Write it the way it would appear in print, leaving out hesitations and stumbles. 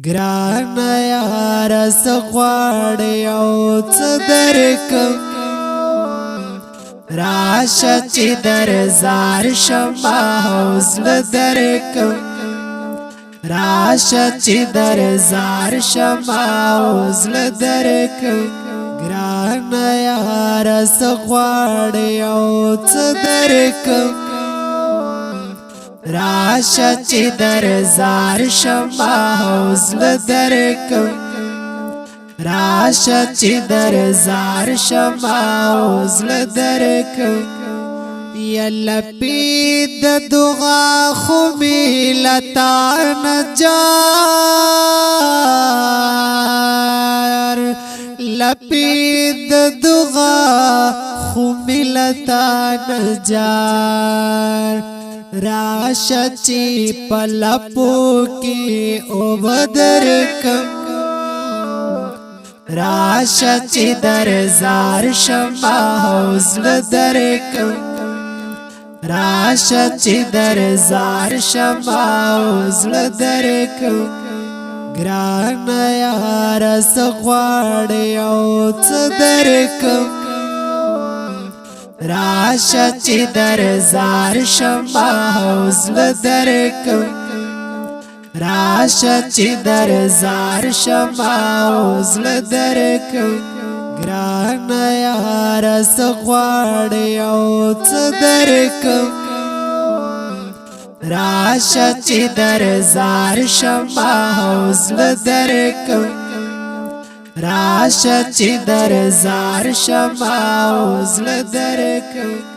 ګران یار سغواړې او څه درکم راشه چې در زار شمه حوصله درکم راشه چې در زار شمه حوصله درکم ګران یار سغواړې او څه درکم راشه چې در زار شمه حوصله درکم راشه چې در زار شمه حوصله درکم یلا پید دعا خو ملتا نجار لپید دعا خو ملتا نجار راشه چې پلپو کې او بدرکم راشه چې در زار شمه حوصله درکم راشه چې در زار شمه حوصله درکم ګران یار سغواړې او څه درکم راشه چې در زار شمه حوصله درکم راشه چې در زار شمه حوصله درکم ګران یار سغواړې او څه درکم راشه چې در زار شمه حوصله درکم راشه چې در زار شمه حوصله درکم